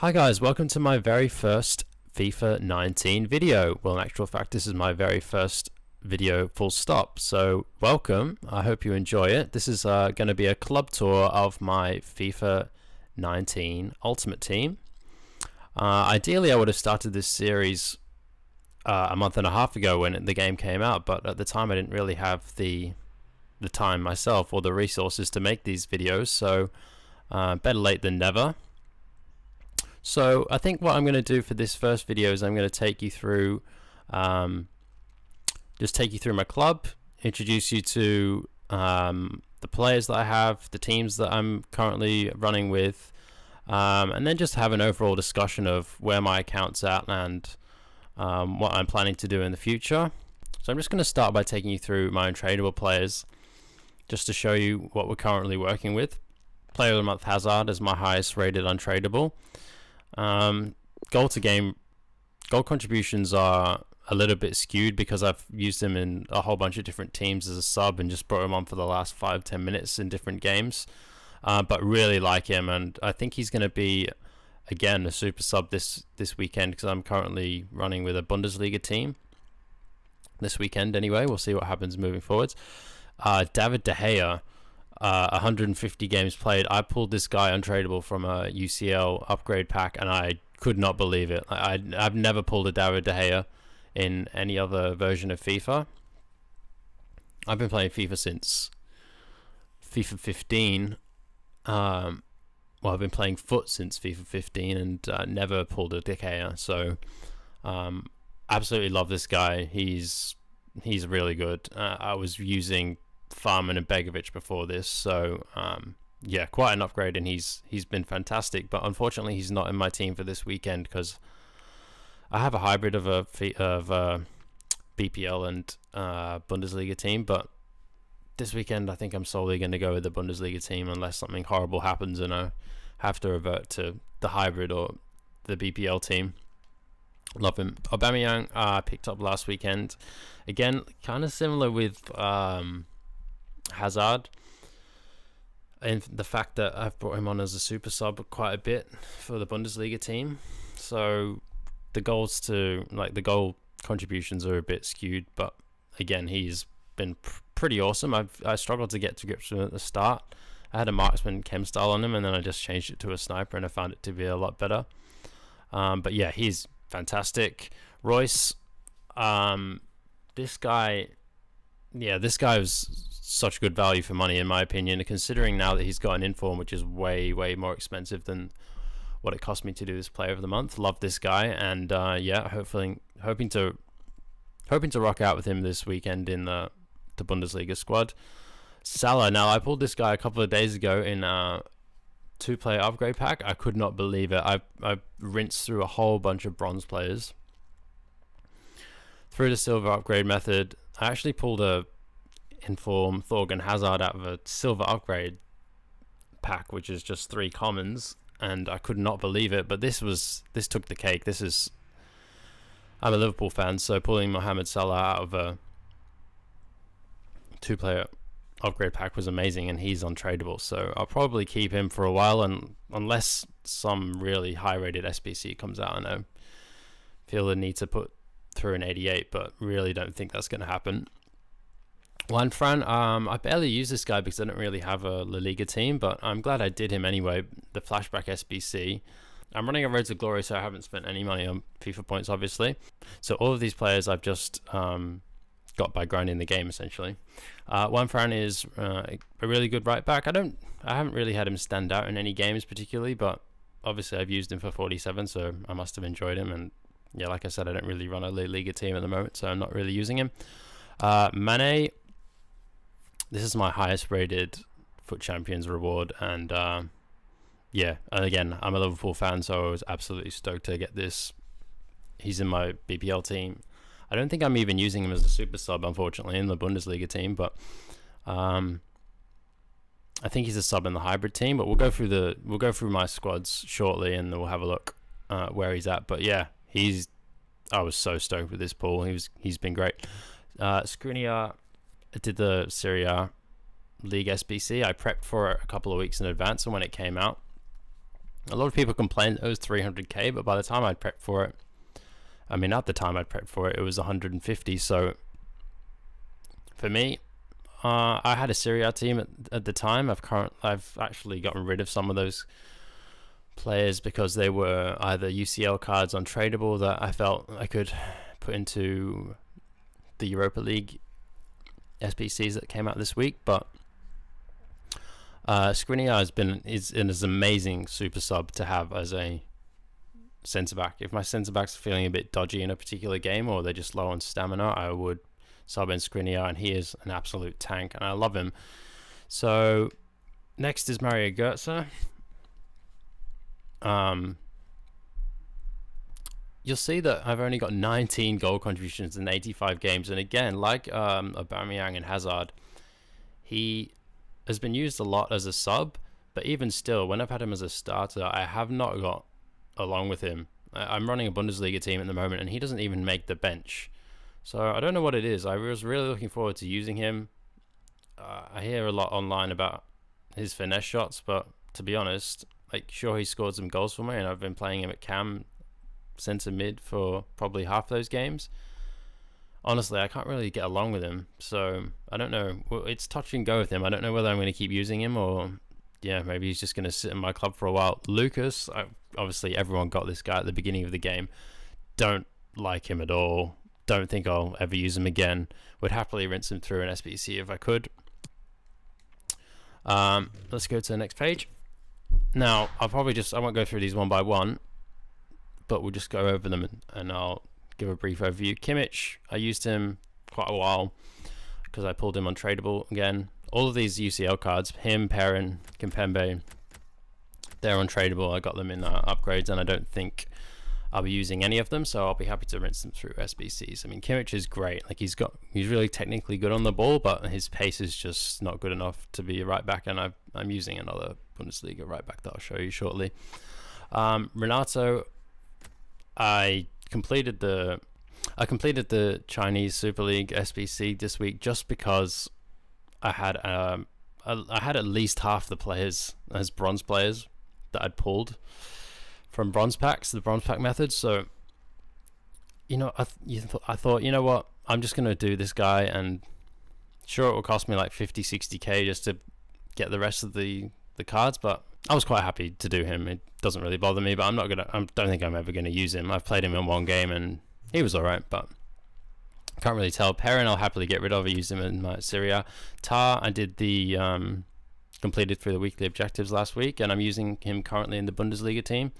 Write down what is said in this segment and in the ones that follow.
Hi guys, welcome to my very first FIFA 19 video. Well, in actual fact, this is my very first video full stop. So welcome, I hope you enjoy it. This is going to be a club tour of my FIFA 19 Ultimate Team. Ideally, I would have started this series a month and a half ago when the game came out, but at the time I didn't really have the time myself or the resources to make these videos, so better late than never. So I think what I'm going to do for this first video is I'm going to take you through just take you through my club, introduce you to the players that I have, the teams that I'm currently running with, and then just have an overall discussion of where my account's at and what I'm planning to do in the future. So I'm just going to start by taking you through my untradeable players just to show you what we're currently working with. Player of the month Hazard is my highest rated untradeable. Goal to game, goal contributions are a little bit skewed because I've used him in a whole bunch of different teams as a sub and just brought him on for the last 5-10 minutes in different games, but really like him, and I think he's going to be again a super sub this weekend because I'm currently running with a Bundesliga team this weekend. Anyway, we'll see what happens moving forwards. David De Gea, 150 games played. I pulled this guy untradeable from a UCL upgrade pack and I could not believe it. I've never pulled a David De Gea in any other version of FIFA. I've been playing FIFA since FIFA 15. Well, I've been playing foot since FIFA 15 and never pulled a De Gea. So absolutely love this guy. He's really good. I was using Farman and Begovic before this, so yeah, quite an upgrade, and he's been fantastic. But unfortunately, he's not in my team for this weekend because I have a hybrid of a BPL and Bundesliga team. But this weekend, I think I'm solely going to go with the Bundesliga team unless something horrible happens and I have to revert to the hybrid or the BPL team. Love him. Aubameyang, I picked up last weekend. Again, kind of similar with Hazard, and the fact that I've brought him on as a super sub quite a bit for the Bundesliga team, so the goals to the goal contributions are a bit skewed, but again, he's been pretty awesome. I struggled to get to grips with him at the start. I had a marksman chem style on him and then I just changed it to a sniper and I found it to be a lot better. But yeah, he's fantastic. Royce, this guy was such good value for money in my opinion, considering now that he's got an inform which is way more expensive than what it cost me to do this player of the month. Love this guy, and yeah, hoping to rock out with him this weekend in the Bundesliga squad. Salah, now I pulled this guy a couple of days ago in a 2-player upgrade pack. I could not believe it. I rinsed through a whole bunch of bronze players through the silver upgrade method. I actually pulled a inform Thorgan Hazard out of a silver upgrade pack, which is just 3 commons, and I could not believe it. But this took the cake. I'm a Liverpool fan, so pulling Mohamed Salah out of a 2-player upgrade pack was amazing, and he's untradeable, so I'll probably keep him for a while, and unless some really high rated SBC comes out, and I feel the need to put through an 88, but really don't think that's going to happen. Juan Fran, I barely use this guy because I don't really have a La Liga team, but I'm glad I did him anyway. The flashback SBC. I'm running a Road to Glory, so I haven't spent any money on FIFA points, obviously. So all of these players I've just got by grinding the game, essentially. Juan Fran is a really good right back. I haven't really had him stand out in any games particularly, but obviously I've used him for 47, so I must have enjoyed him. And yeah, like I said, I don't really run a La Liga team at the moment, so I'm not really using him. Mane, this is my highest rated Foot Champions reward, and yeah, and again, I'm a Liverpool fan, so I was absolutely stoked to get this. He's in my BPL team. I don't think I'm even using him as a super sub, unfortunately, in the Bundesliga team, but I think he's a sub in the hybrid team. But we'll go through my squads shortly, and we'll have a look where he's at. But yeah, I was so stoked with this pull. He's been great. Skriniar did the Serie A League SBC. I prepped for it a couple of weeks in advance, and when it came out, A lot of people complained it was 300k, but by the time I'd prepped for it, at the time I'd prepped for it, it was 150. So for me, I had a Serie A team at the time. I've actually gotten rid of some of those players because they were either UCL cards untradeable that I felt I could put into the Europa League SBCs that came out this week. But Skriniar is an amazing super sub to have as a centre back. If my centre backs are feeling a bit dodgy in a particular game or they're just low on stamina, I would sub in Skriniar, and he is an absolute tank, and I love him. So next is Mario Götze. You'll see that I've only got 19 goal contributions in 85 games, and again, like Aubameyang and Hazard, he has been used a lot as a sub, but even still, when I've had him as a starter, I have not got along with him. I'm running a Bundesliga team at the moment, and he doesn't even make the bench. So I don't know what it is. I was really looking forward to using him. I hear a lot online about his finesse shots, but to be honest, sure, he scored some goals for me, and I've been playing him at cam centre mid for probably half those games. Honestly, I can't really get along with him, so I don't know. Well, it's touch and go with him. I don't know whether I'm going to keep using him or, maybe he's just going to sit in my club for a while. Lucas, obviously everyone got this guy at the beginning of the game. Don't like him at all. Don't think I'll ever use him again. Would happily rinse him through an SBC if I could. Let's go to the next page. Now, I won't go through these one by one, but we'll just go over them and I'll give a brief overview. Kimmich, I used him quite a while because I pulled him untradeable again. All of these UCL cards, him, Perrin, Kimpembe, they're untradeable. I got them in upgrades, and I don't think I'll be using any of them, so I'll be happy to rinse them through SBCs. Kimmich is great. He's really technically good on the ball, but his pace is just not good enough to be a right back, and I'm using another Bundesliga right back that I'll show you shortly. Renato, I completed the Chinese Super League SBC this week just because I had at least half the players as bronze players that I'd pulled from bronze packs, the bronze pack method. So I thought, you know what, I'm just gonna do this guy, and sure, it will cost me like 50-60k just to get the rest of the cards, but I was quite happy to do him. It doesn't really bother me, but I don't think I'm ever gonna use him. I've played him in one game and he was alright, but I can't really tell. Perrin I'll happily get rid of. I used him in my Serie A. Tar, I did the completed through the weekly objectives last week, and I'm using him currently in the Bundesliga team.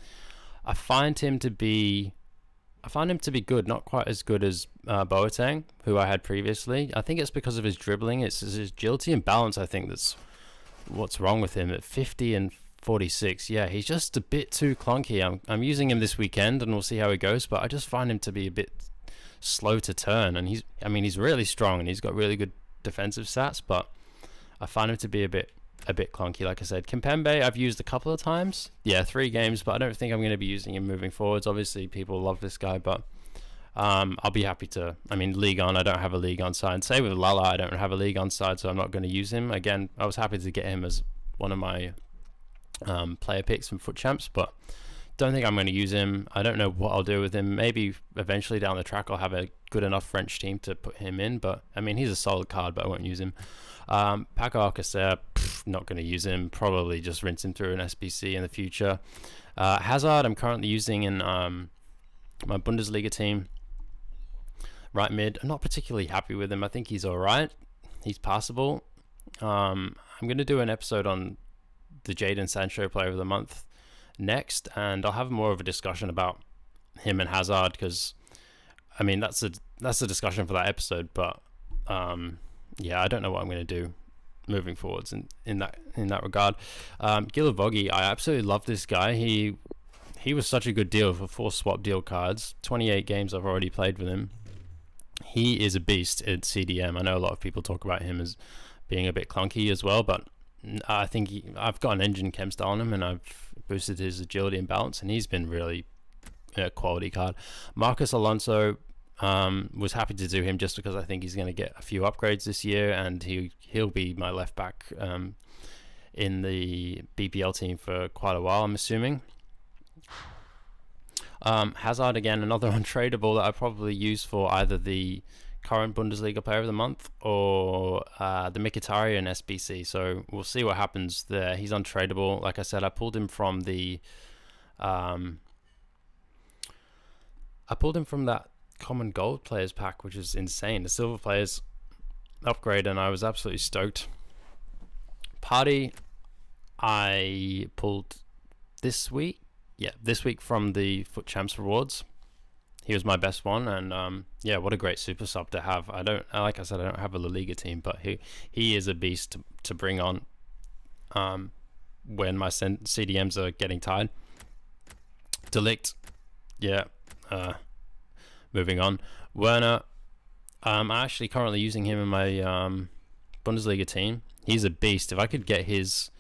I find him to be good, not quite as good as Boateng, who I had previously. I think it's because of his dribbling. It's his agility and balance, I think, that's what's wrong with him. At 50 and 46, he's just a bit too clunky. I'm using him this weekend, and we'll see how he goes, but I just find him to be a bit slow to turn, and he's really strong, and he's got really good defensive stats, but I find him to be a bit clunky. Like I said, Kimpembe I've used a couple of times, 3 games, but I don't think I'm going to be using him moving forwards. Obviously people love this guy, but I'll be happy to. League on, I don't have a league on side. Same with Lala, I don't have a league on side, so I'm not going to use him. Again, I was happy to get him as one of my player picks from Foot Champs, but don't think I'm going to use him. I don't know what I'll do with him. Maybe eventually down the track I'll have a good enough French team to put him in, but he's a solid card, but I won't use him. Paco Alcacer, not going to use him. Probably just rinse him through an SBC in the future. Hazard, I'm currently using in my Bundesliga team. Right mid, I'm not particularly happy with him. I think he's alright. He's passable. I'm going to do an episode on the Jadon Sancho Player of the Month next, and I'll have more of a discussion about him and Hazard, because that's a discussion for that episode, but I don't know what I'm going to do moving forwards in that regard. Gilavogi, I absolutely love this guy. He was such a good deal for 4 swap deal cards. 28 games I've already played with him. He is a beast at CDM. I know a lot of people talk about him as being a bit clunky as well, but I think I've got an engine chem style on him, and I've boosted his agility and balance, and he's been really a quality card. Marcus Alonso, was happy to do him just because I think he's going to get a few upgrades this year, and he'll be my left back in the BPL team for quite a while, I'm assuming. Hazard again, another untradeable that I probably use for either the current Bundesliga Player of the Month or the Mkhitaryan SBC. So we'll see what happens there. He's untradeable. Like I said, I pulled him from the that common gold players pack, which is insane. The silver players upgrade, and I was absolutely stoked. Party, I pulled this week from the Foot Champs rewards. He was my best one, and yeah, what a great super sub to have. Like I said, I don't have a La Liga team, but he is a beast to bring on when my CDMs are getting tired. Delict, yeah. Moving on. Werner, I'm actually currently using him in my Bundesliga team. He's a beast. If I could get his,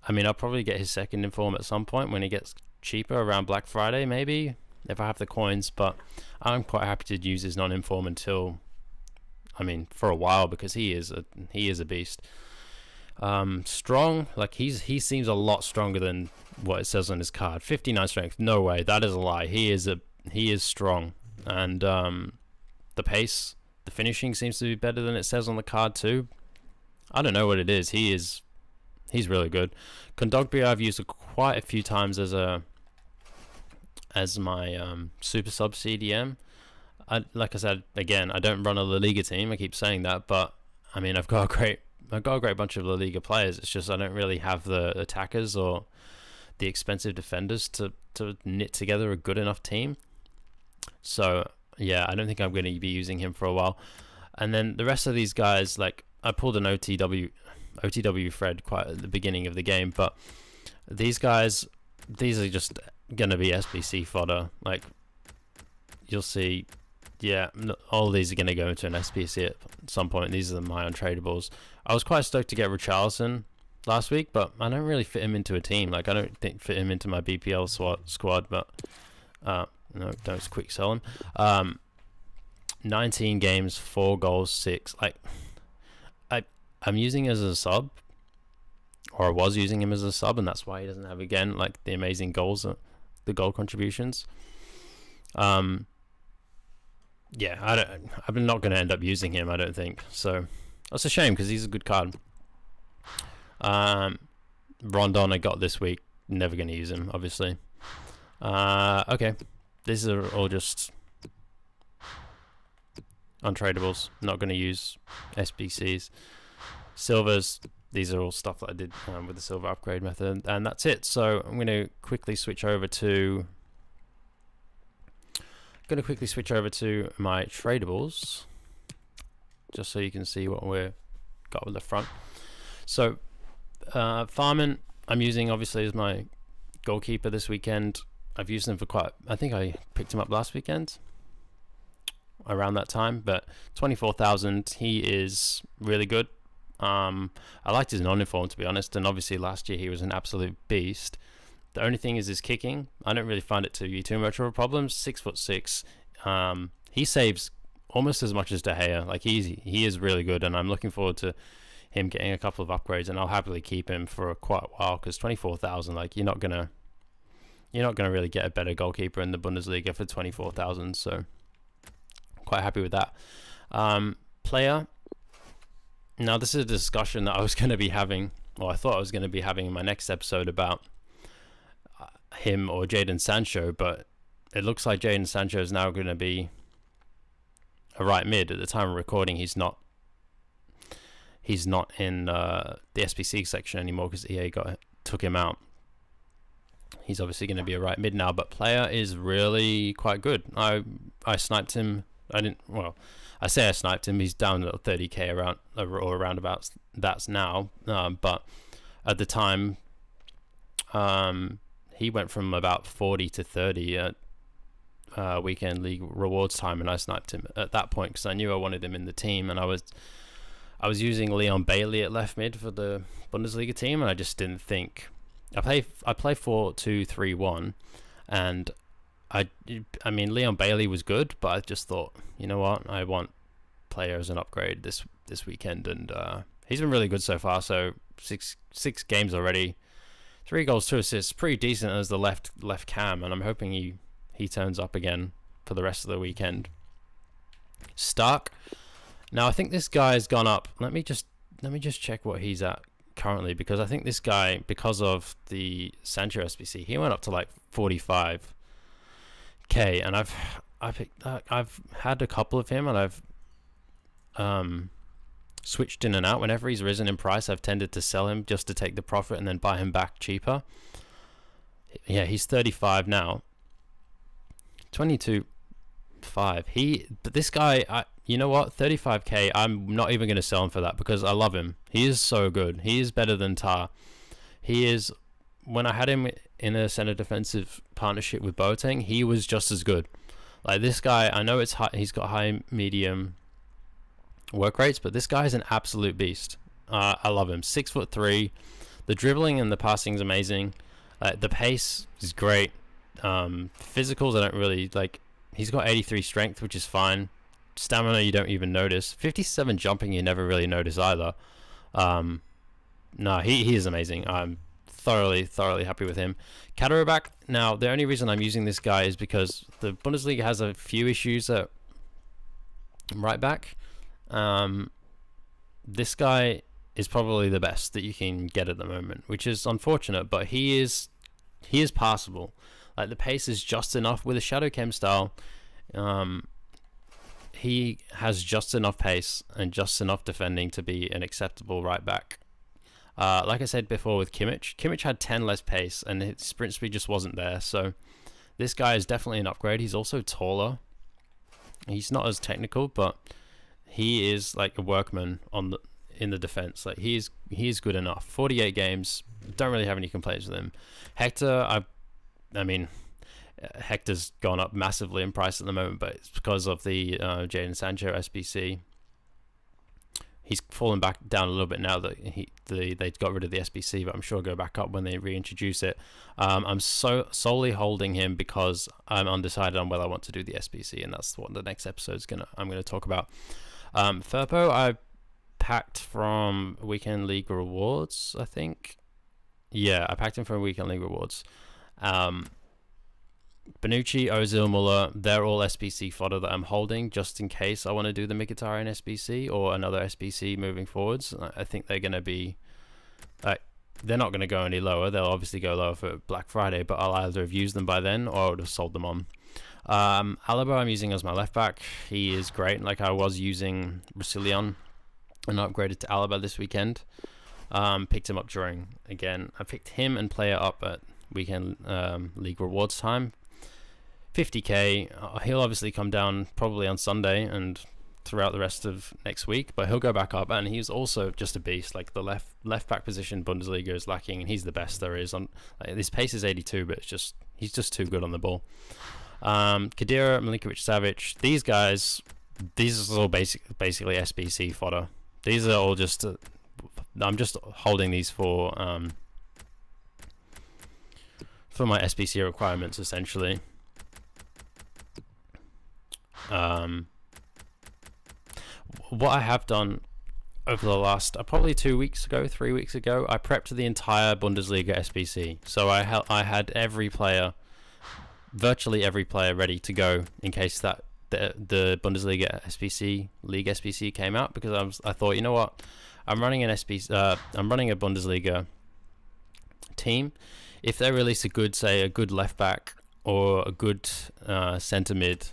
I'll probably get his second inform at some point when he gets cheaper around Black Friday, maybe, if I have the coins. But I'm quite happy to use his non-inform until, for a while, because he is a beast. Strong, like he seems a lot stronger than what it says on his card. 59 strength, no way, that is a lie. He is strong, and the pace, the finishing seems to be better than it says on the card too. I don't know what it is. He's really good. Kondogbia I've used quite a few times as my super sub CDM. Like I said again, I don't run a La Liga team. I keep saying that, but I've got a great bunch of La Liga players. It's just I don't really have the attackers or the expensive defenders to knit together a good enough team. So yeah, I don't think I'm going to be using him for a while. And then the rest of these guys, like I pulled an OTW Fred quite at the beginning of the game, but these are just going to be SBC fodder. Like you'll see, yeah, all of these are going to go into an SBC at some point. These are my untradables. I was quite stoked to get Richarlison last week, but I don't really fit him into a team. Like I don't fit him into my BPL squad, but no, don't quick sell him. 19 games, 4 goals, 6. Like I'm using him as a sub, or I was using him as a sub, and that's why he doesn't have again like the amazing goals, the goal contributions. Yeah, I'm not going to end up using him, I don't think. So that's a shame because he's a good card. Rondon I got this week. Never going to use him, obviously. Okay, these are all just untradables. Not going to use SBCs. Silvers, these are all stuff that I did with the silver upgrade method, and that's it. So I'm going to quickly switch over to my tradables, just so you can see what we've got with the front. So Farman, I'm using obviously as my goalkeeper this weekend. I've used him for I think I picked him up last weekend around that time, but 24,000, he is really good. I liked his non-inform, to be honest, and obviously last year he was an absolute beast. The only thing is his kicking. I don't really find it to be too much of a problem. 6'6". He saves almost as much as De Gea. Like he is really good, and I'm looking forward to him getting a couple of upgrades, and I'll happily keep him for quite a while, because 24,000, like you're not gonna really get a better goalkeeper in the Bundesliga for 24,000. So I'm quite happy with that. Player. Now this is a discussion that I was going to be having, or I thought I was going to be having in my next episode about him or Jadon Sancho, but it looks like Jadon Sancho is now going to be a right mid. At the time of recording, he's not in the SBC section anymore because EA took him out. He's obviously going to be a right mid now, but player is really quite good. I sniped him. I say I sniped him. He's down at 30k around about that's now. But at the time, he went from about 40 to 30 at weekend league rewards time, and I sniped him at that point because I knew I wanted him in the team, and I was using Leon Bailey at left mid for the Bundesliga team, and I just didn't think. I play 4-2-3-1, and Leon Bailey was good, but I just thought, you know what, I want player as an upgrade this weekend, and he's been really good so far. So six games already, 3 goals, 2 assists, pretty decent as the left cam, and I'm hoping he he turns up again for the rest of the weekend. Stark. Now I think this guy's gone up. Let me just check what he's at currently, because I think this guy, because of the Sancho SBC, he went up to like 45k, and I've had a couple of him, and I've switched in and out. Whenever he's risen in price, I've tended to sell him just to take the profit and then buy him back cheaper. Yeah, he's 35 now. 22.5. But this guy, you know what? 35k. I'm not even going to sell him for that, because I love him. He is so good. He is better than Tar. He is. When I had him in a center defensive partnership with Boateng, he was just as good. Like this guy, I know it's high, he's got high, medium work rates, but this guy is an absolute beast. I love him. 6'3". The dribbling and the passing is amazing. The pace is great. Physicals, I don't really like. He's got 83 strength, which is fine. Stamina, you don't even notice. 57 jumping, you never really notice either. No, he is amazing. I'm thoroughly happy with him. Kaderabak. Now, the only reason I'm using this guy is because the Bundesliga has a few issues at right back. This guy is probably the best that you can get at the moment, which is unfortunate, but he is passable. Like the pace is just enough with a Shadow Chem style. He has just enough pace and just enough defending to be an acceptable right back. Like I said before with Kimmich had 10 less pace and his sprint speed just wasn't there. So this guy is definitely an upgrade. He's also taller. He's not as technical, but he is like a workman in the defense. Like he is good enough. 48 games, don't really have any complaints with him. Hector, I mean, Hector's gone up massively in price at the moment, but it's because of the Jadon Sancho SBC. He's fallen back down a little bit now that they got rid of the SBC, but I'm sure he'll go back up when they reintroduce it. I'm solely holding him because I'm undecided on whether I want to do the SBC, and that's what the next episode's I'm gonna talk about. Firpo, I packed from Weekend League Rewards, I think. Yeah, I packed him from Weekend League Rewards. Bonucci, Ozil, Muller, they're all SBC fodder that I'm holding just in case I want to do the Mkhitaryan SBC or another SBC moving forwards. I think they're going to be... they're not going to go any lower. They'll obviously go lower for Black Friday, but I'll either have used them by then or I would have sold them on. Alaba I'm using as my left back. He is great. Like I was using Roussillon and upgraded to Alaba this weekend. Picked him up during, again, I picked him and Player up at Weekend League Rewards time. 50k. He'll obviously come down probably on Sunday and throughout the rest of next week, but he'll go back up, and he's also just a beast. Like the left back position Bundesliga is lacking, and he's the best there is. On his pace is 82, but he's just too good on the ball. Khedira, Milinkovic-Savic, these guys, these are all basically SBC fodder. These are all just I'm just holding these for my SBC requirements essentially. What I have done over the last probably 3 weeks ago, I prepped the entire Bundesliga SBC. So I had virtually every player ready to go in case that the Bundesliga League SBC came out, because I thought, you know what, I'm running an I'm running a Bundesliga team. If they release a good left back or a good centre mid,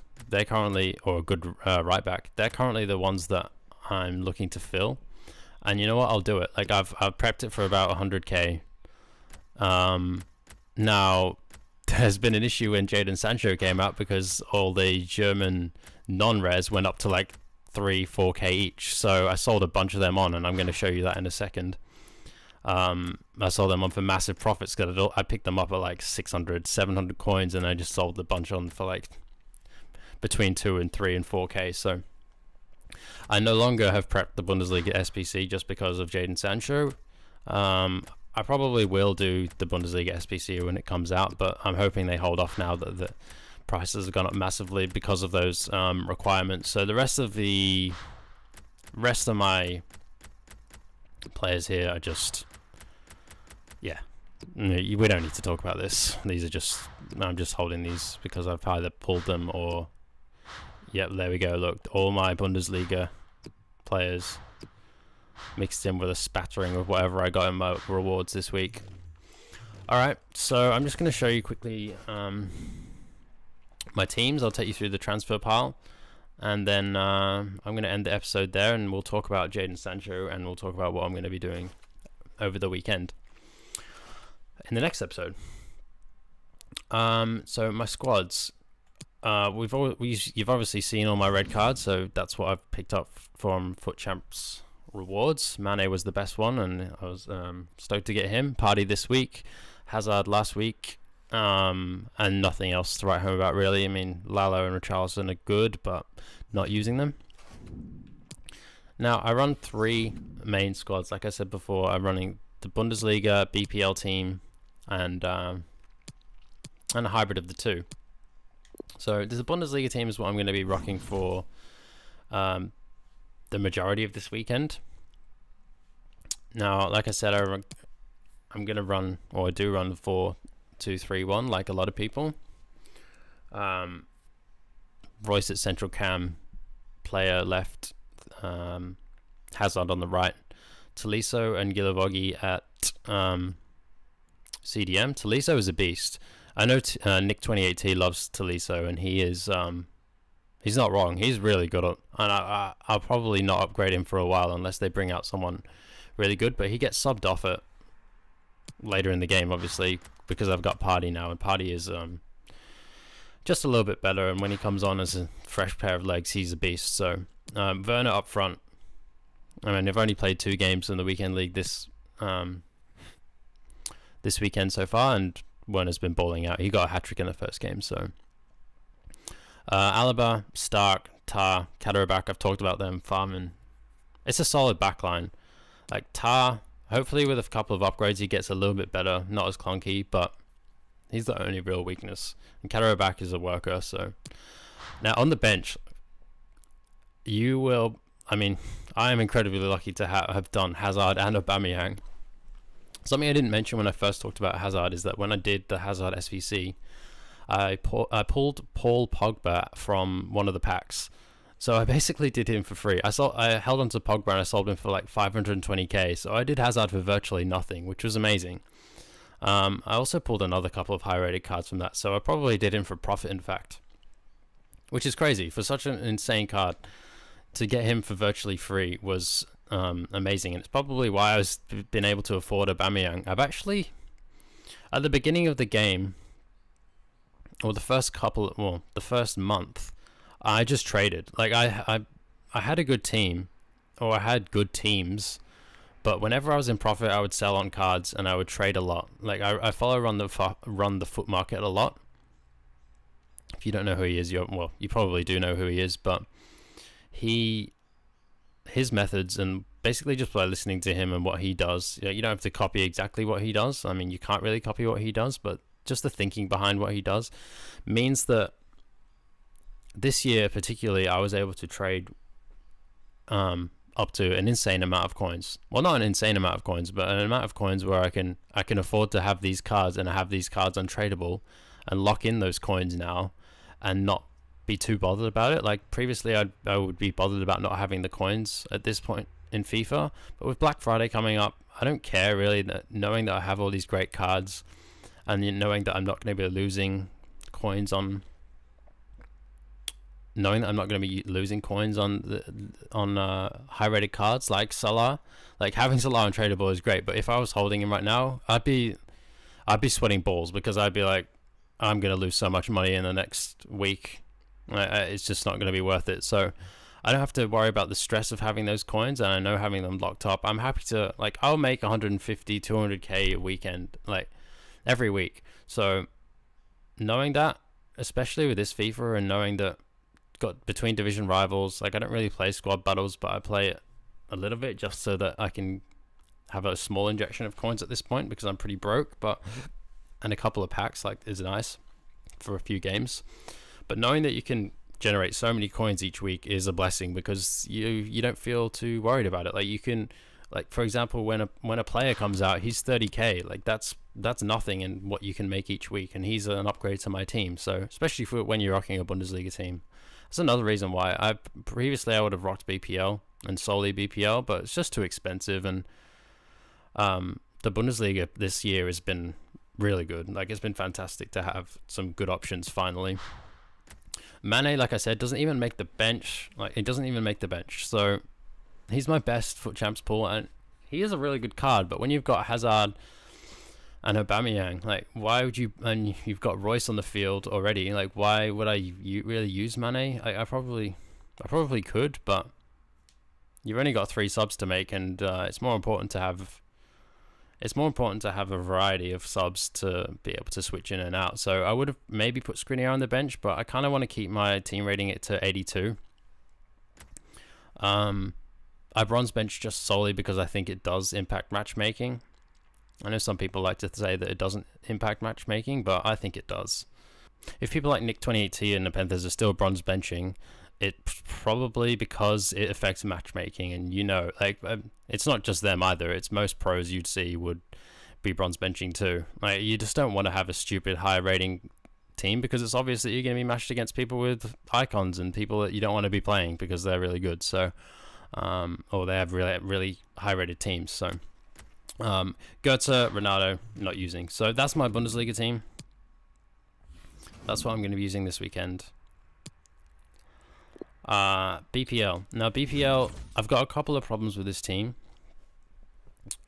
or a good right back, they're currently the ones that I'm looking to fill. And you know what, I'll do it. Like I've prepped it for about 100k. Now there's been an issue when Jadon Sancho came out, because all the German non-res went up to like 3-4k each. So I sold a bunch of them on, and I'm going to show you that in a second. I sold them on for massive profits because I picked them up at like 600, 700 coins, and I just sold a bunch on for like between 2 and 3 and 4k. So I no longer have prepped the Bundesliga SBC just because of Jadon Sancho. I probably will do the Bundesliga SBC when it comes out, but I'm hoping they hold off now that the prices have gone up massively because of those requirements. So the rest of my players here are just, yeah, we don't need to talk about this. These are just I'm just holding these because I've either pulled them or... Yep, there we go. Look, all my Bundesliga players mixed in with a spattering of whatever I got in my rewards this week. Alright, so I'm just going to show you quickly my teams. I'll take you through the transfer pile, and then I'm going to end the episode there, and we'll talk about Jadon Sancho, and we'll talk about what I'm going to be doing over the weekend in the next episode. So my squads, you've obviously seen all my red cards, so that's what I've picked up from Foot Champs rewards. Mane was the best one, and I was stoked to get him. Partey this week, Hazard last week, and nothing else to write home about really. I mean, Lalo and Richarlison are good, but not using them. Now I run 3 main squads. Like I said before, I'm running the Bundesliga, BPL team, and a hybrid of the two. So the Bundesliga team is what I'm going to be rocking for the majority of this weekend. Now, like I said, I'm going to run, or I do run the 4-2-3-1 like a lot of people. Royce at central cam, player left, Hazard on the right, Tolisso and Gilavogi at CDM. Tolisso is a beast. I know Nick 28T loves Tolisso, and he is he's not wrong. He's really good at, and I'll probably not upgrade him for a while unless they bring out someone really good, but he gets subbed off it later in the game, obviously, because I've got Partey now, and Partey is just a little bit better, and when he comes on as a fresh pair of legs, he's a beast. So Werner up front. I mean, I've only played 2 games in the weekend league this weekend so far, and Werner's been balling out. He got a hat-trick in the first game. So Alaba, Stark, Tar, Kaderabak, I've talked about them, farming. It's a solid backline. Like Tar, hopefully with a couple of upgrades he gets a little bit better, not as clunky, but he's the only real weakness. And Kaderabak is a worker. So now on the bench, you will, I mean, I am incredibly lucky to have done Hazard and Aubameyang. Something I didn't mention when I first talked about Hazard is that when I did the Hazard SVC, I pulled Paul Pogba from one of the packs. So I basically did him for free. I held on to Pogba and I sold him for like 520k. So I did Hazard for virtually nothing, which was amazing. I also pulled another couple of high-rated cards from that. So I probably did him for profit, in fact. Which is crazy. For such an insane card, to get him for virtually free was amazing, and it's probably why I was been able to afford Aubameyang. I've actually, at the beginning of the game, or the first month, I just traded. Like I had a good team, or I had good teams, but whenever I was in profit, I would sell on cards and I would trade a lot. Like I follow run the foot market a lot. If you don't know who he is, you probably do know who he is, but his methods, and basically just by listening to him and what he does, you don't have to copy exactly what he does. I mean, you can't really copy what he does, but just the thinking behind what he does means that this year particularly I was able to trade up to an insane amount of coins. Well, not an insane amount of coins, but an amount of coins where I can afford to have these cards, and I have these cards untradeable, and lock in those coins now and not be too bothered about it. Like previously I would be bothered about not having the coins at this point in FIFA, but with Black Friday coming up, I don't care really, that knowing that I have all these great cards, and knowing that I'm not going to be losing coins on high rated cards like Salah. Like having Salah untradeable is great, but if I was holding him right now, I'd be sweating balls, because I'd be like, I'm going to lose so much money in the next week. It's just not going to be worth it. So I don't have to worry about the stress of having those coins, and I know having them locked up, I'm happy to, like, I'll make 150 200k a weekend, like every week. So knowing that, especially with this FIFA, and knowing that got between division rivals, like I don't really play squad battles, but I play it a little bit just so that I can have a small injection of coins at this point, because I'm pretty broke, but and a couple of packs like is nice for a few games. But knowing that you can generate so many coins each week is a blessing, because you don't feel too worried about it. Like you can, Like for example, when a player comes out, he's 30k. Like that's nothing in what you can make each week, and he's an upgrade to my team. So especially for when you're rocking a Bundesliga team, that's another reason why I would have rocked BPL and solely BPL, but it's just too expensive. And the Bundesliga this year has been really good. Like it's been fantastic to have some good options finally. Mane, like I said, doesn't even make the bench. Like it doesn't even make the bench. So he's my best FUT Champs pool, and he is a really good card. But when you've got Hazard and Aubameyang, like why would you? And you've got Royce on the field already. Like why would I really use Mane? I probably could, but you've only got 3 subs to make, and it's more important to have. It's more important to have a variety of subs to be able to switch in and out. So I would have maybe put Skriniar on the bench, but I kind of want to keep my team rating it to 82. I bronze bench just solely because I think it does impact matchmaking. I know some people like to say that it doesn't impact matchmaking, but I think it does. If people like Nick28T and the Panthers are still bronze benching, it's probably because it affects matchmaking, and like it's not just them either. It's most pros you'd see would be bronze benching too. Like you just don't want to have a stupid high rating team because it's obvious that you're going to be matched against people with icons and people that you don't want to be playing because they're really good. So, or they have really high rated teams. So, Goethe, Ronaldo, not using. So that's my Bundesliga team. That's what I'm going to be using this weekend. BPL. Now BPL, I've got a couple of problems with this team.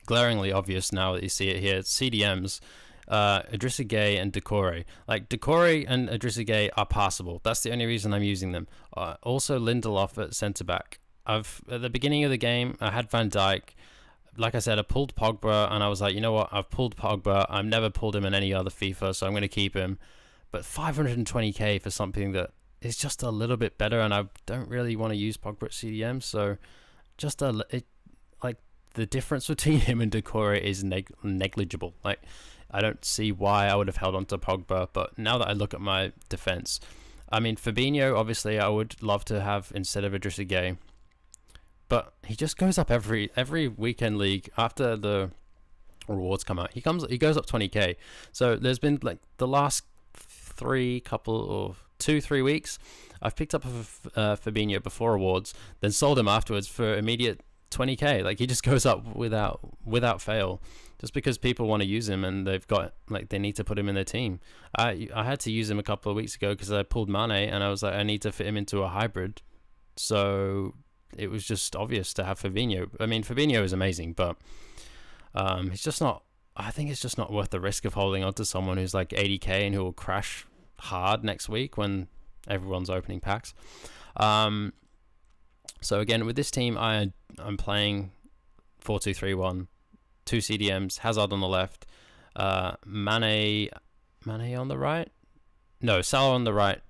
Glaringly obvious now that you see it here. It's CDMs, Idrissa Gueye and Decore. Like Decore and Idrissa Gueye are passable. That's the only reason I'm using them. Also Lindelof at centre back. At the beginning of the game, I had Van Dijk. Like I said, I pulled Pogba, and I was like, you know what? I've pulled Pogba. I've never pulled him in any other FIFA, so I'm going to keep him. But 520k for something that is just a little bit better, and I don't really want to use Pogba at CDM, so just like the difference between him and Decore is negligible. Like I don't see why I would have held on to Pogba, but now that I look at my defense, I mean Fabinho obviously I would love to have instead of Idrissa Gueye, but he just goes up every weekend league after the rewards come out. He goes up 20k. So there's been like the last 2-3 weeks, I've picked up Fabinho before awards, then sold him afterwards for immediate 20k. Like he just goes up without fail, just because people want to use him and they need to put him in their team. I had to use him a couple of weeks ago because I pulled Mane, and I was like, I need to fit him into a hybrid, so it was just obvious to have Fabinho. I mean Fabinho is amazing, but he's just not. I think it's just not worth the risk of holding on to someone who's like 80k and who will crash hard next week when everyone's opening packs. So again, with this team, I'm playing 4-2-3-1, 2 CDMs, Hazard on the left, Mane on the right? No, Salah on the right,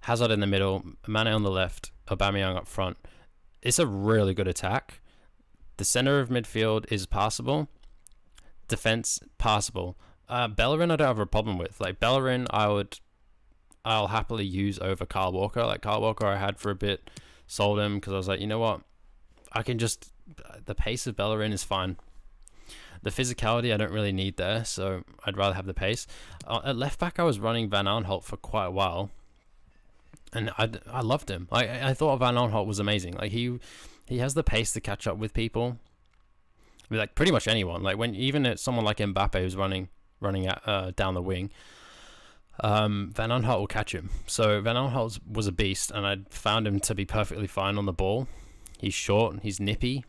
Hazard in the middle, Mane on the left, Aubameyang up front. It's a really good attack. The center of midfield is passable. Defense, passable. Bellerin I don't have a problem with. Like Bellerin I'll happily use over Kyle Walker. Like Kyle Walker I had for a bit, sold him because I was like, you know what, the pace of Bellerin is fine. The physicality I don't really need there, so I'd rather have the pace. At left back I was running Van Aanholt for quite a while, and I loved him. I thought Van Aanholt was amazing. Like he has the pace to catch up with people. Like pretty much anyone. Like when even at someone like Mbappe who's running down the wing, Van Aanholt will catch him. So Van Aanholt was a beast, and I found him to be perfectly fine on the ball. He's short, he's nippy,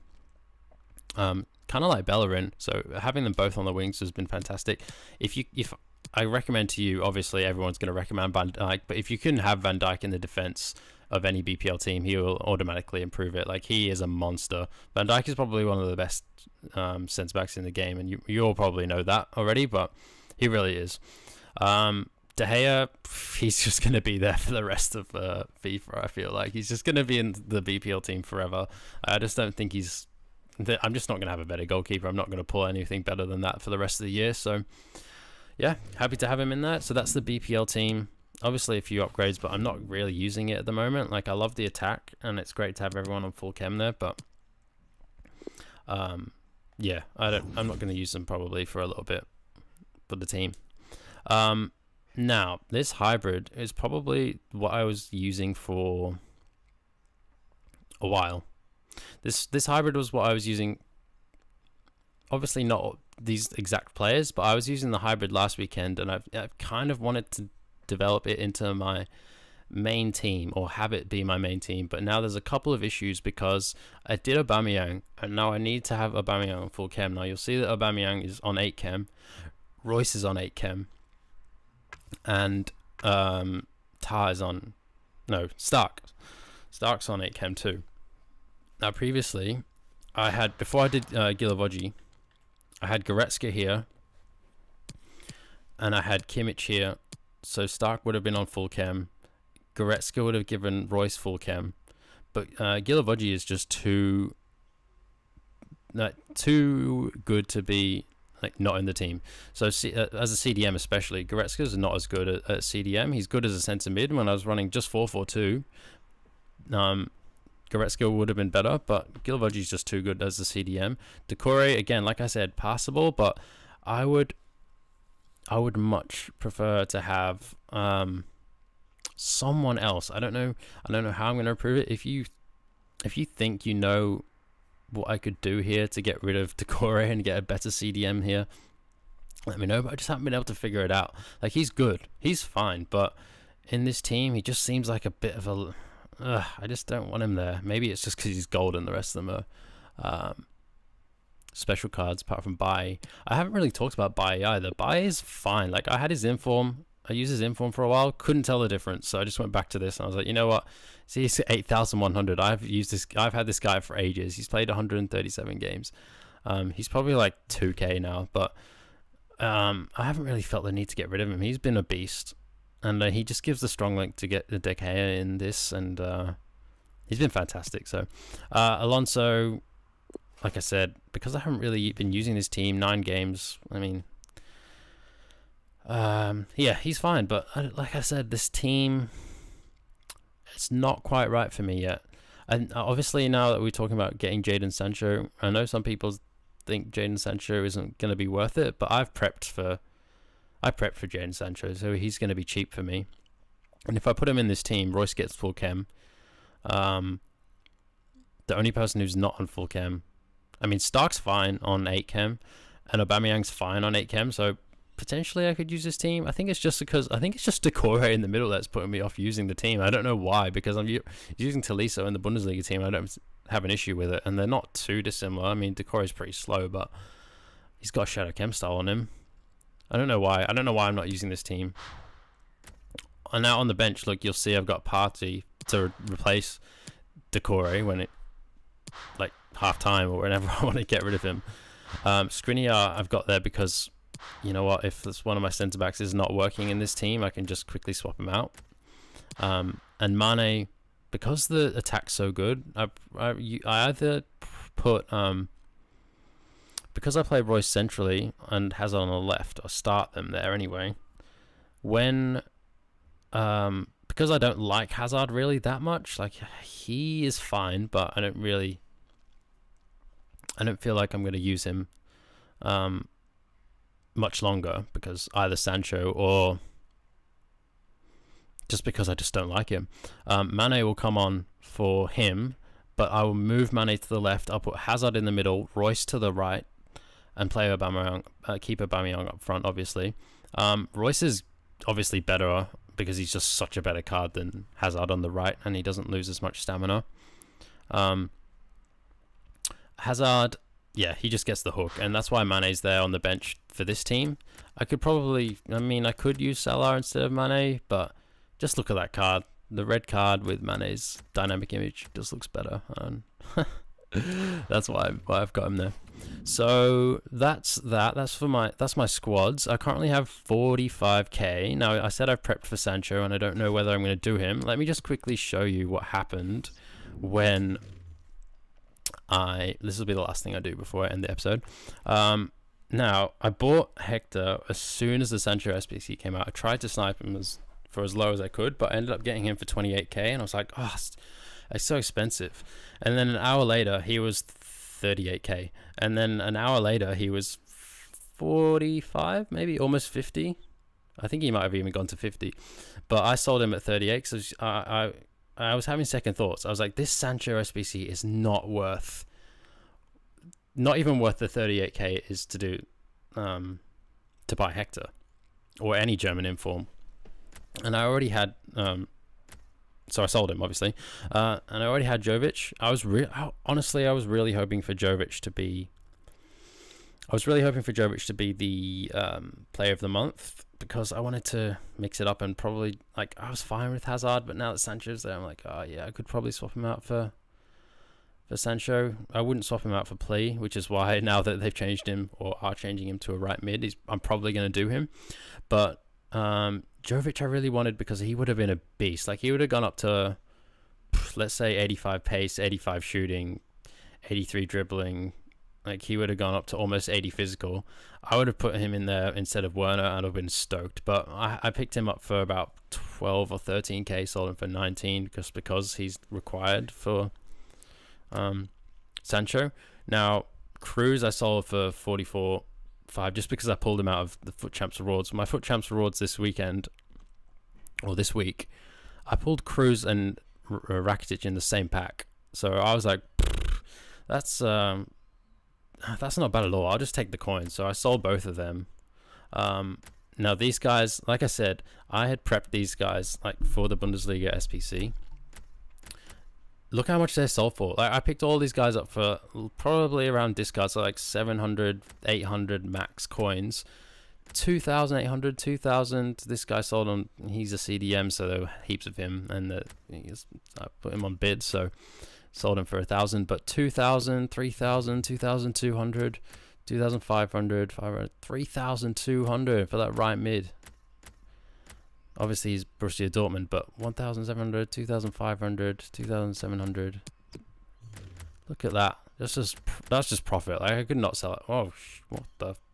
kind of like Bellerin. So having them both on the wings has been fantastic. If I recommend to you, obviously everyone's going to recommend Van Dijk, but if you couldn't have Van Dijk in the defense of any BPL team, he will automatically improve it. Like he is a monster. Van Dijk is probably one of the best centre backs in the game, and you all probably know that already, but he really is. De Gea, he's just going to be there for the rest of FIFA. I feel like he's just going to be in the BPL team forever. I just don't think I'm just not going to have a better goalkeeper. I'm not going to pull anything better than that for the rest of the year. So yeah, happy to have him in there. So that's the BPL team. Obviously a few upgrades, but I'm not really using it at the moment. Like I love the attack, and it's great to have everyone on full chem there, but yeah, I'm not going to use them probably for a little bit for the team. Now this hybrid is probably what I was using for a while. This hybrid was what I was using. Obviously not these exact players, but I was using the hybrid last weekend, and I've kind of wanted to develop it into my main team, or have it be my main team. But now there's a couple of issues, because I did Aubameyang, and now I need to have Aubameyang on full chem. Now you'll see that Aubameyang is on 8 chem, Royce is on 8 chem, and Tar is on, no, Stark's on 8 chem too. Now previously, I had, before I did Gilavogi, I had Goretzka here, and I had Kimmich here. So Stark would have been on full chem, Goretzka would have given Royce full chem, but Gilavogi is just too good to be like not in the team. So as a CDM especially, Goretzka is not as good at CDM. He's good as a centre mid. When I was running just 4-4-2, Goretzka would have been better, but Gilavogi is just too good as a CDM. Decore, again, like I said, passable, but I would much prefer to have someone else. I don't know how I'm going to improve it. If you think you know what I could do here to get rid of Decore and get a better CDM here, let me know. But I just haven't been able to figure it out. Like, he's good, he's fine, but in this team he just seems like a bit of a I just don't want him there. Maybe it's just because he's gold and the rest of them are special cards, apart from Bai. I haven't really talked about Bai either. Bai is fine. Like, I had his inform. I used his inform for a while. Couldn't tell the difference. So I just went back to this and I was like, you know what? See, he's 8,100. I've had this guy for ages. He's played 137 games. He's probably like 2K now, but I haven't really felt the need to get rid of him. He's been a beast. And he just gives the strong link to get the De Gea in this, and he's been fantastic. So Alonso, like I said, because I haven't really been using this team, 9 games, I mean, yeah, he's fine. But like I said, this team, it's not quite right for me yet. And obviously now that we're talking about getting Jadon Sancho, I know some people think Jadon Sancho isn't going to be worth it, but I've prepped for Jadon Sancho, so he's going to be cheap for me. And if I put him in this team, Royce gets full chem. The only person who's not on full chem, I mean, Stark's fine on 8 chem, and Aubameyang's fine on 8 chem, so potentially I could use this team. I think it's just Decore in the middle that's putting me off using the team. I don't know why, because I'm using Tolisso in the Bundesliga team. I don't have an issue with it, and they're not too dissimilar. I mean, Decore is pretty slow, but he's got Shadow Chem style on him. I don't know why. I'm not using this team. And now on the bench, look, you'll see I've got Partey to replace Decore when it, like, half time or whenever I want to get rid of him. Skriniar I've got there because, you know what, if one of my centre backs is not working in this team, I can just quickly swap him out. And Mane, because the attack's so good, I either put because I play Royce centrally and Hazard on the left, I start them there anyway. When because I don't like Hazard really that much, like, he is fine, but I don't feel like I'm going to use him much longer, because either Sancho or just because I just don't like him. Mane will come on for him, but I will move Mane to the left. I'll put Hazard in the middle, Royce to the right, and play Aubameyang, keep Aubameyang up front, obviously. Royce is obviously better because he's just such a better card than Hazard on the right, and he doesn't lose as much stamina. Hazard, yeah, he just gets the hook, and that's why Mane's there on the bench for this team. I could use Salah instead of Mane, but just look at that card. The red card with Mane's dynamic image just looks better, and that's why I've got him there. So that's my squads. I currently have 45k. Now, I said I've prepped for Sancho, and I don't know whether I'm going to do him. Let me just quickly show you what happened when this will be the last thing I do before I end the episode. Now, I bought Hector as soon as the Sancho SBC came out. I tried to snipe him for as low as I could, but I ended up getting him for 28k, and I was like, oh, it's so expensive. And then an hour later, he was 38k, and then an hour later he was 45, maybe almost 50. I think he might have even gone to 50, but I sold him at 38 because I was having second thoughts. I was like, this Sancho SBC is not even worth the 38k is to do to buy Hector or any German inform, and I already had so I sold him, obviously, and I already had Jovic. Honestly, I was really hoping for Jovic to be the player of the month, because I wanted to mix it up, and probably, like, I was fine with Hazard, but now that Sancho's there, I'm like, oh yeah, I could probably swap him out for Sancho. I wouldn't swap him out for Plea, which is why now that they've changed him, or are changing him to a right mid, I'm probably going to do him. But Jovic I really wanted, because he would have been a beast. Like, he would have gone up to, let's say, 85 pace, 85 shooting, 83 dribbling. Like, he would have gone up to almost 80 physical. I would have put him in there instead of Werner, and I'd have been stoked. But I picked him up for about 12 or 13k, sold him for 19, just because he's required for Sancho. Now, Cruz I sold for 44.5, just because I pulled him out of the Foot Champs Rewards. My Foot Champs Rewards this week, I pulled Cruz and Rakitic in the same pack. So I was like, that's not bad at all. I'll just take the coins. So I sold both of them. Now these guys, like I said, I had prepped these guys like for the Bundesliga SPC. Look how much they sold for. Like, I picked all these guys up for probably around discards, so like 700, 800 max coins. 2,800, 2,000. This guy sold on, he's a CDM, so there were heaps of him, and I put him on bid, so sold him for 1,000. But 2,000, 3,000, 2,200, 2,500, 500, 3,200 for that right mid. Obviously he's Borussia Dortmund, but 1,700, 2,500, 2,700. Look at that. That's just profit. Like, I could not sell it. Oh,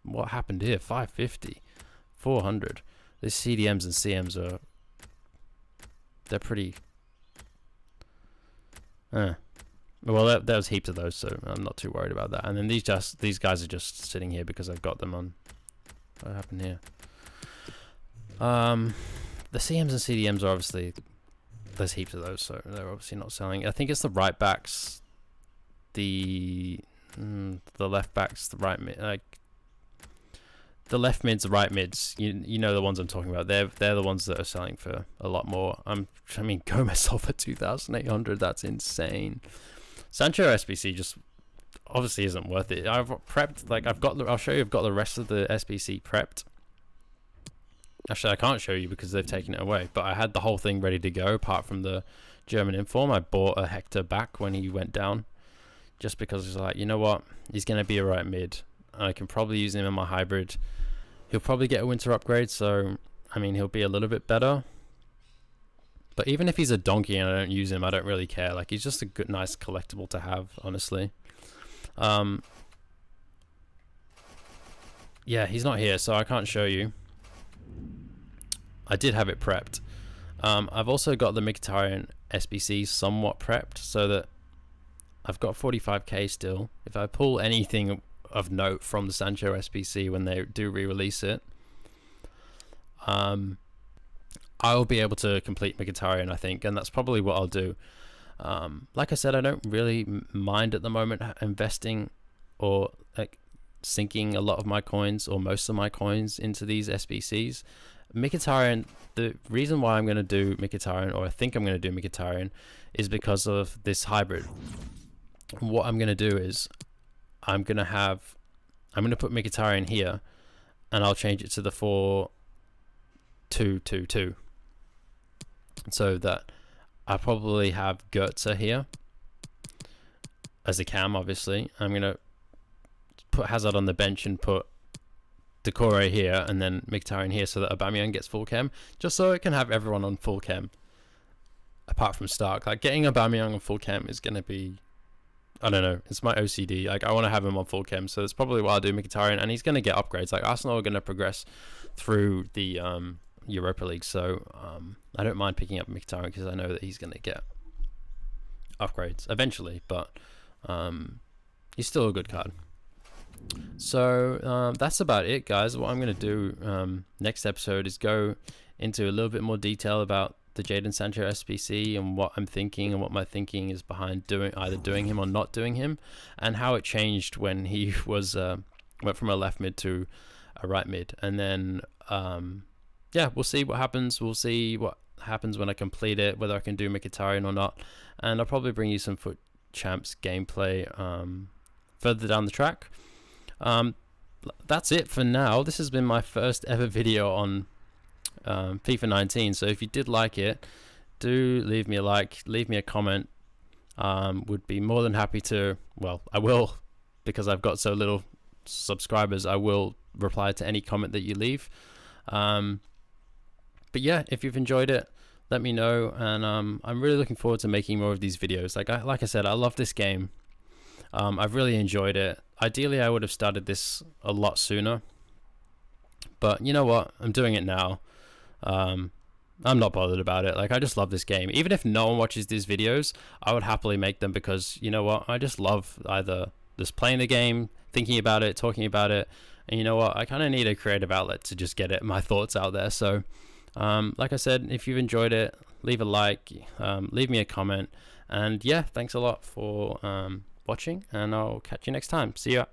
what happened here? 550, 400. These CDMs and CMs they're pretty. Well, there was heaps of those, so I'm not too worried about that. And then these guys are just sitting here because I've got them on. What happened here? The CMs and CDMs are obviously, there's heaps of those, so they're obviously not selling. I think it's the right backs, the left backs, the right mid, like the left mids, the right mids. You know the ones I'm talking about. They're the ones that are selling for a lot more. I mean, Gomez sold for 2,800. That's insane. Sancho SBC just obviously isn't worth it. I've prepped, like, I'll show you. I've got the rest of the SBC prepped. Actually, I can't show you because they've taken it away, but I had the whole thing ready to go apart from the German inform. I bought a Hector back when he went down, just because it's like, you know what, he's going to be a right mid. I can probably use him in my hybrid. He'll probably get a winter upgrade, so I mean, he'll be a little bit better. But even if he's a donkey and I don't use him, I don't really care. Like, he's just a good, nice collectible to have, honestly. Yeah, he's not here, so I can't show you. I did have it prepped. I've also got the Mkhitaryan SBC somewhat prepped, so that I've got 45k still. If I pull anything of note from the Sancho SBC when they do re-release it, I'll be able to complete Mkhitaryan, I think, and that's probably what I'll do. Like I said, I don't really mind at the moment investing or like sinking a lot of my coins or most of my coins into these SBCs. Mkhitaryan, the reason why I'm going to do Mkhitaryan, or I think I'm going to do Mkhitaryan, is because of this hybrid. What I'm going to do is I'm going to put Mkhitaryan here, and I'll change it to the 4-2-2-2, so that I probably have Goetze here as a cam. Obviously, I'm going to put Hazard on the bench and put Decore here, and then Mkhitaryan here, so that Aubameyang gets full chem, just so it can have everyone on full chem apart from Stark. Like, getting Aubameyang on full chem is going to be, I don't know, it's my OCD. Like, I want to have him on full chem, so that's probably why I'll do Mkhitaryan, and he's going to get upgrades. Like, Arsenal are going to progress through the Europa League, so I don't mind picking up Mkhitaryan because I know that he's going to get upgrades eventually. But he's still a good card. So that's about it, guys. What I'm going to do next episode is go into a little bit more detail about the Jadon Sancho SBC and what I'm thinking and what my thinking is behind either doing him or not doing him, and how it changed when he was went from a left mid to a right mid. And then yeah, we'll see what happens. We'll see what happens when I complete it, whether I can do Mkhitaryan or not, and I'll probably bring you some Foot Champs gameplay further down the track. That's it for now. This has been my first ever video on FIFA 19, so if you did like it, do leave me a like, leave me a comment. Would be more than happy to, well, I will, because I've got so little subscribers, I will reply to any comment that you leave. But yeah, if you've enjoyed it, let me know, and I'm really looking forward to making more of these videos. Like I said, I love this game. I've really enjoyed it. Ideally, I would have started this a lot sooner, but you know what? I'm doing it now. I'm not bothered about it. Like, I just love this game. Even if no one watches these videos, I would happily make them, because you know what? I just love either just playing the game, thinking about it, talking about it, and you know what? I kind of need a creative outlet to just get my thoughts out there. So, like I said, if you've enjoyed it, leave a like, leave me a comment, and yeah, thanks a lot for watching, and I'll catch you next time. See ya.